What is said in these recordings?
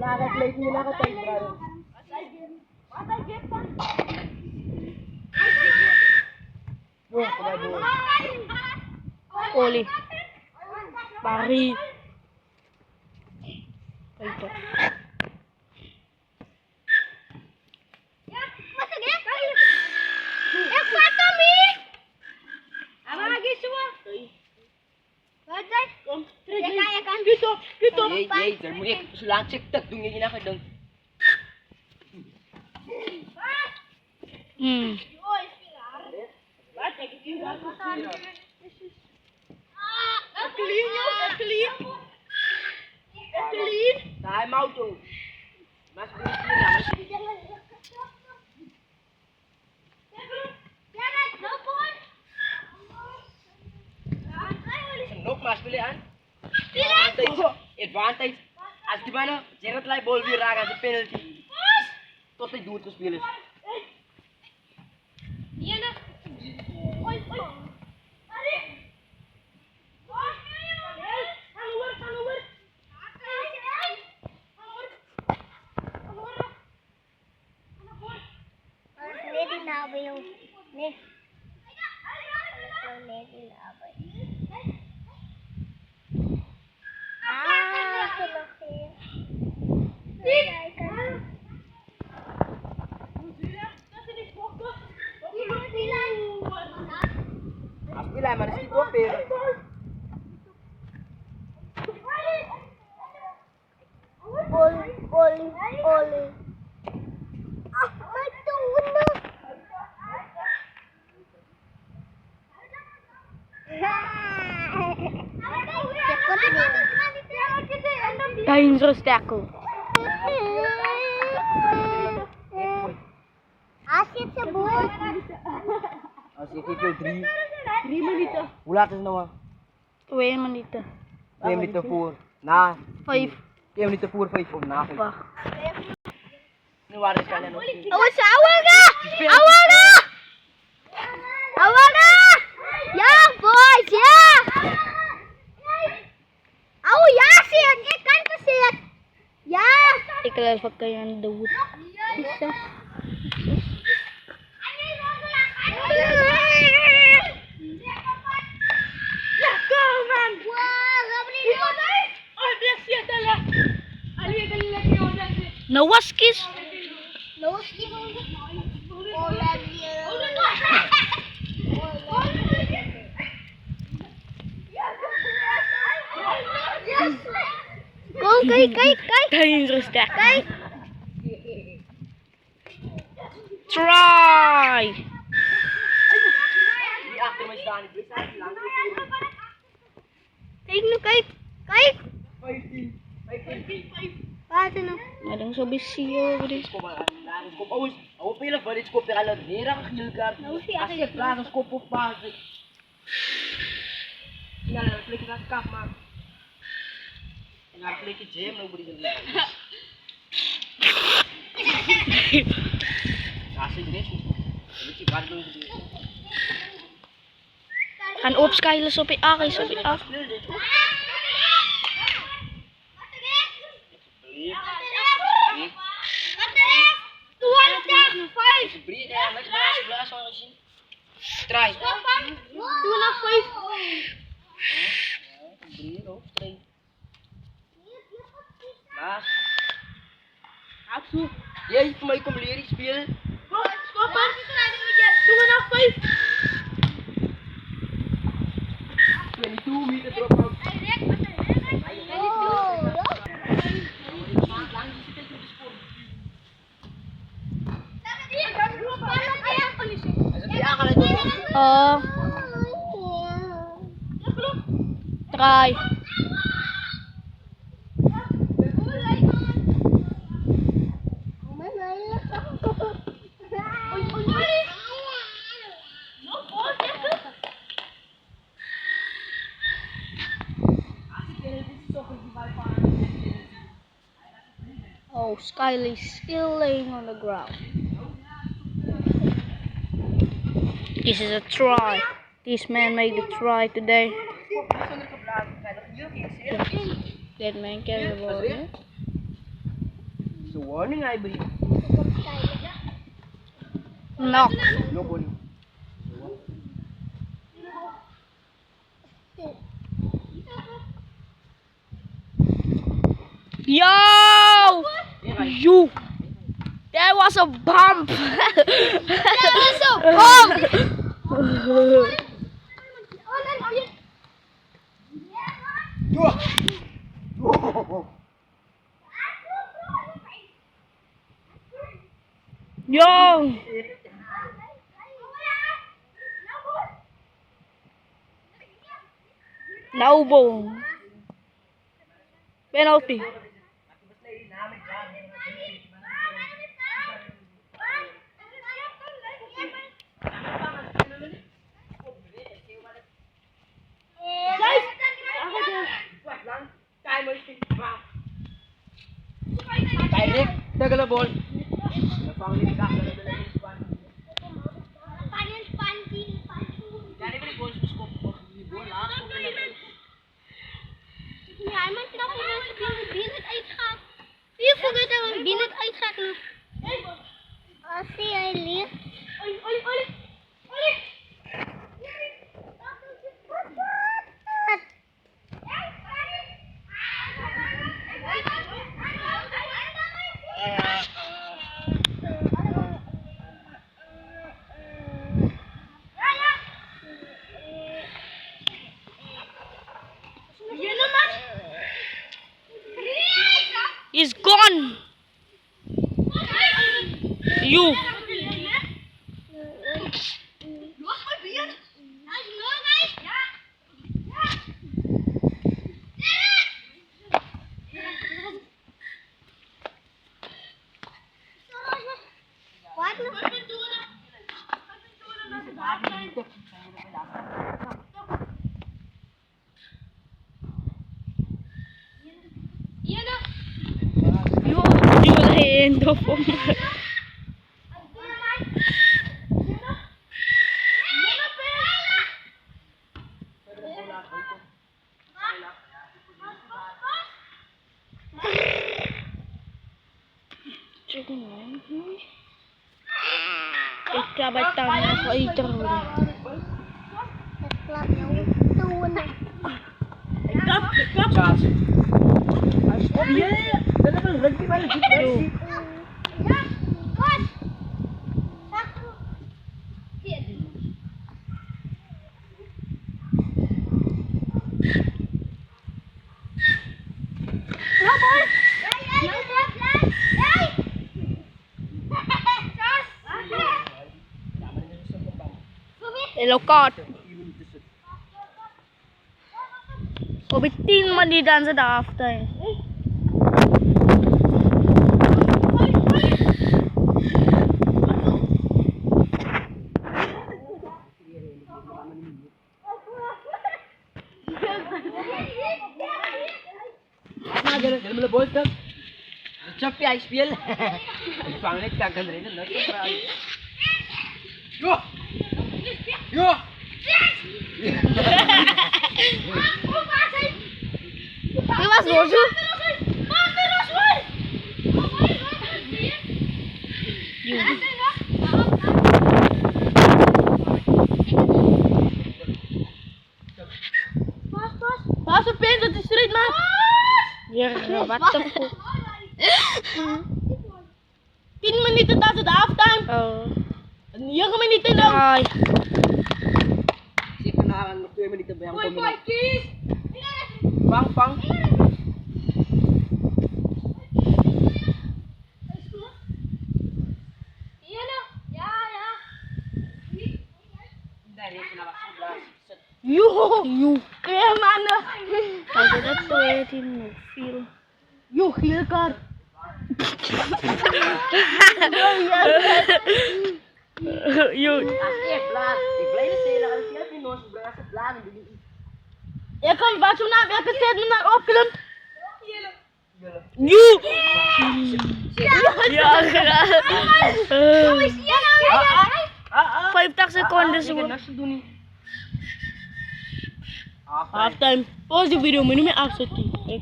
Nakaka-play nila ka tayo, brother. Oli. Pari. Ito. Yey, termuik, sulang cek dungin na ka dong. Time out tuh. Mas Senok mas pilihan. Advantage. As gimana? Jared lai ball viraga sa penalty. Total dua terus pilih. Iya na. Oi. Ari. Keluar. Lady na ba yung ni? Lady na ba? Selesai. Aspila mana sih gua per. Oli. Itu benar. Dangerous tackle. Asyik sebuah. Asyik itu 3 menit. Ulat na 2 menit. 2 menit 4. Na. 5. 2 menit 4 5 na. Ni waris kalian. Awas awal ka! Ya boys, ya! Ya sih, kan kesit. Ya. Ikalal pa kayo ang dawit. Isa. Nawaskis. Go, kay. Dangerous tackle. Try. Kay. Paano na? Madang sabi siyo. Ako pila balik ko pero nira ka hilgar. Kasi plano ko po pa. Play ka kap ma. Play ka gym no budi jam. Kasi din Ini baru Kan ops kay sopi kay sopi Try. Jij voor mij komt leren spelen. Stoppen. 22 meter drop out. Oh. Try. Oh, Skyly's still laying on the ground. This is a try. This man made a try today. That man carry the ball. So warning I believe. Knock. Look on. Yo! You! That was a bump! That was a bump! Yo! Naubo. Penalty. Direct, dagal ball. He's gone. You. You will end of Ikabatan ako ito. Elokot. Obitin man di dan sa daftar. Ganun mo na ball ka. Champi IPL. Pangit ka ganun rin. Yo! Yo! Iwas Roju. Pasok pin sa street man. Yeah, what the fuck? 10 minutes ta sa half time. Niya ka minute lang. Ay. Kasi kanahan mo 2 minutes ba yung community? Pang. You. Kaya mana? Kasi that's the way it no feel. You heal card. Yun. Iplay na sila kasi sila pinos. Sobrang sa plan. Ya kan baca na, ya kan set na off film. You. Ya. 5 seconds siguro. Half time. Pause the video. मैंने में आप सकती. एक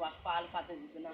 was paal paten dito na.